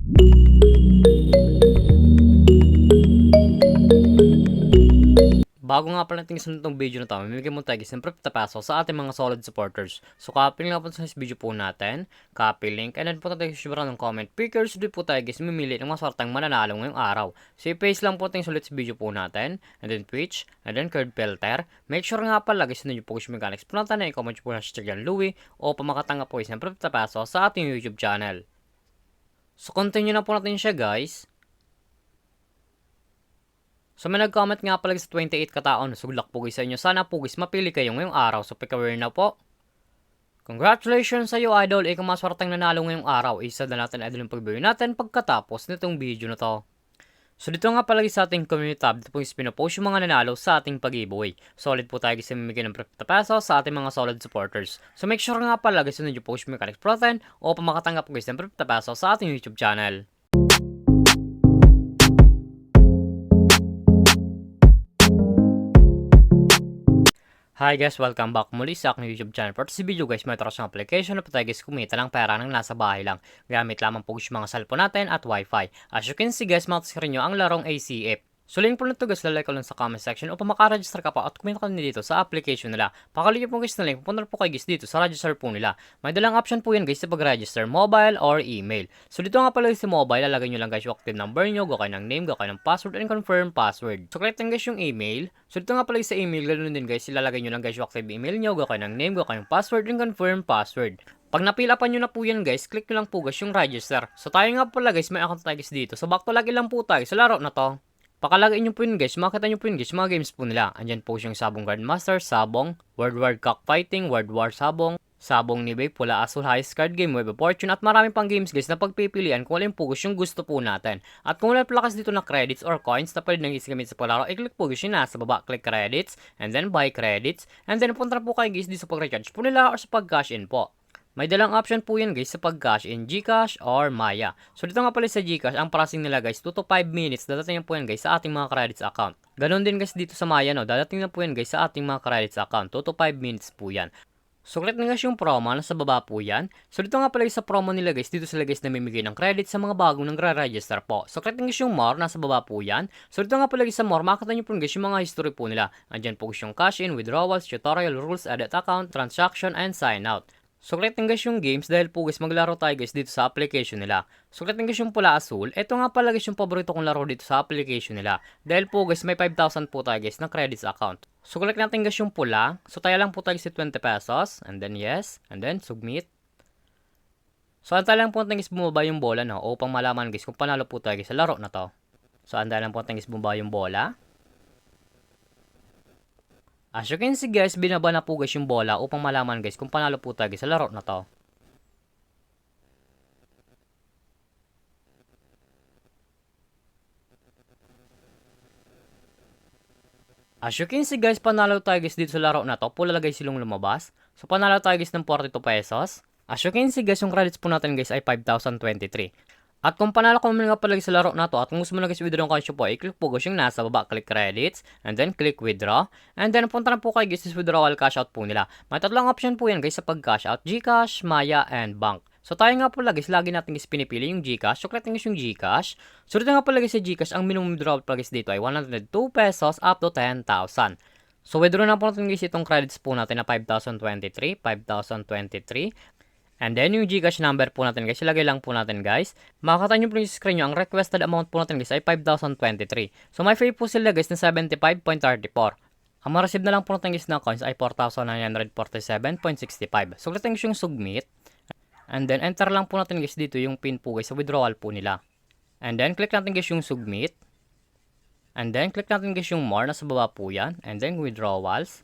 Bago nga pala natin isunod itong video na to, mamimigay mo tayo guys ng 50 pesos sa ating mga solid supporters. So copy nga po sa video po natin, copy link, and then po tayo sa ng comment pickers, doon po tayo guys mamimili ng mga sortang mananalo ngayong araw. So i-paste lang po tayo sulit sa video po natin, and then Twitch, and then card filter. Make sure nga pala guys na nyo po guys mechanics po natin na i-comment po na hashtag yan Louie o pamakatanga po guys ng 50 pesos sa ating YouTube channel. So continue na po natin siya guys. So may nag-comment nga pala sa 28 kataon. Suglak po guys sa inyo. Sana po guys mapili kayo ngayong araw. So pick-a-winner na po. Congratulations sa iyo idol. Ikaw maswarteng nanalo ngayong araw. Isa na natin idol yung pag-view natin pagkatapos nitong video na to. So dito nga pala sa ating community tab, dito po yung pinopost yung mga nanalo sa ating pag-giveaway. Solid po tayo guys mamimigay ng 50 pesos sa ating mga solid supporters. So make sure nga pala guys na nyo post yung mechanics protein o pamakatanggap po guys ng 50 pesos sa ating YouTube channel. Hi guys, welcome back muli sa aking YouTube channel. For this video guys, may trash ng application na po tayo guys kumita ng pera ng nasa bahay lang. Gamit lamang po yung mga cellphone natin at wifi. As you can see guys, mataskrin nyo ang larong ACF. So link po nito guys, lalike ko lang sa comment section upang makaregister ka pa at kumita ka dito sa application nila. Pakalik po guys na link, pupunta po kayo guys dito sa register po nila. May dalang option po yan guys sa pag-register, mobile or email. So dito nga pala sa mobile, lalagay nyo lang guys yung active number nyo, gawin ng name, gawin ng password, and confirm password. So click lang guys yung email. So dito nga pala sa email, ganoon din guys, ilalagay nyo lang guys yung active email nyo, gawin ng name, gawin ng password, and confirm password. Pag napila pa nyo na po yan guys, click nyo lang po guys yung register. So tayo nga pala guys, may account tayo guys dito. So back to lagi lang po tayo sa laro na to. Pakalagay nyo po yun guys, makita nyo po yun guys, mga games po nila. Andyan po yung Sabong Grandmaster, Sabong, World War Cockfighting, World War Sabong, Sabong Nibay, Pula Asul, Highest Card Game, Web of Fortune, at marami pang games guys na pagpipilian kung alin po guys yung gusto po natin. At kung wala palakas dito na credits or coins na pwede nang isigamit sa palaro, i-click po guys yun nasa baba, click credits, and then buy credits, and then punta po kayo guys dito sa pag-recharge po nila or sa pag-cash in po. May dalang option po yan guys sa pag-cash in GCash or Maya. So dito nga pala sa GCash, ang processing nila guys 2 to 5 minutes, dadating na po yan guys sa ating mga credits account. Ganon din guys dito sa Maya no, dadating na po yan guys sa ating mga credits account, 2 to 5 minutes po yan. So click na guys yung promo, nasa baba po yan. So dito nga pala sa promo nila guys, dito sila guys namimigay ng credit sa mga bagong nagre-register po. So click na guys yung more, nasa baba po yan. So dito nga pala guys sa more, makita nyo po guys yung mga history po nila. Andyan po guys yung cash in, withdrawals, tutorial, rules, edit account, transaction, and sign out. So click guys yung games dahil po guys maglaro tayo guys dito sa application nila. So click guys yung pula asul. Ito nga pala guys yung paborito kong laro dito sa application nila. Dahil po guys may 5,000 po tayo guys na credits account. So click natin guys yung pula. So tayo lang po tayo sa 20 pesos. And then yes. And then submit. So antay lang po natin guys bumaba yung bola no. Upang malaman guys kung panalo po tayo guys sa laro na to. So antay lang po natin guys bumaba yung bola. As you can see guys, binaba na po guys yung bola upang malaman guys kung panalo po tayo sa laro na to. As you can see guys, panalo tayo guys dito sa laro na to. Pula guys silong lumabas. So panalo tayo guys ng 42 pesos. As you can see guys, yung credits po natin guys ay 5,023. At kung panalo ko nga pala sa laro na to at kung gusto mo na guys withdraw ang cash po, i-click po guys yung nasa baba, click credits, and then click withdraw. And then punta na po kayo guys sa withdrawal cash out po nila. May tatlong option po yan guys sa pag-cash out, GCash, Maya, and Bank. So tayo nga pala guys, lagi natin guys pinipili yung GCash. So click guys yung GCash. So dito nga pala guys sa GCash, ang minimum withdrawal pala guys dito ay 102 pesos up to 10,000. So withdraw na po natin guys itong credits po natin na 5,023, 5,023. And then yung GCash number po natin guys, ilagay lang po natin guys. Makakita nyo po yung screen nyo, ang requested amount po natin guys ay 5,023. So may free po sila guys na 75.34. Ang ma-receive na lang po natin guys na coins ay 4,947.65. So click natin yung submit. And then enter lang po natin guys dito yung pin po guys sa withdrawal po nila. And then click natin guys yung submit. And then click natin guys yung more, nasa baba po yan. And then withdrawals.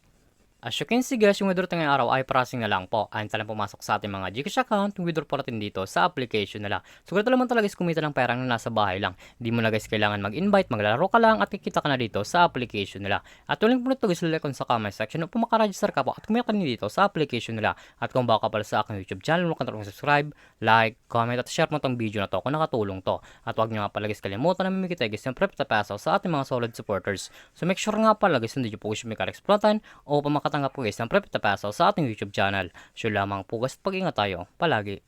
As you can see guys, yung withdraw ngayong araw ay processing na lang po. Ayun talang pumasok sa ating mga GCash account, yung withdraw po natin dito sa application nila. So ganito naman talaga guys, kumita ng perang na nasa bahay lang. Hindi mo na guys kailangan mag-invite, maglalaro ka lang at kikita ka na dito sa application nila. At yung link po nito guys, like sa comment section upang makaregister ka po at kumita ka dito sa application nila. At kung baka pala sa aking YouTube channel, huwag ka na subscribe, like, comment at share mo tong video na to kung nakatulong to. At huwag nyo nga pala guys kalimutan na mamimigay guys ng 50 pesos sa ating mga solid supporters. So make sure nga pala guys, hindi nyo po guys mechanics protein o pamakatanggap po guys ng 50 pesos sa ating YouTube channel. So lamang po guys, pag-ingat tayo palagi.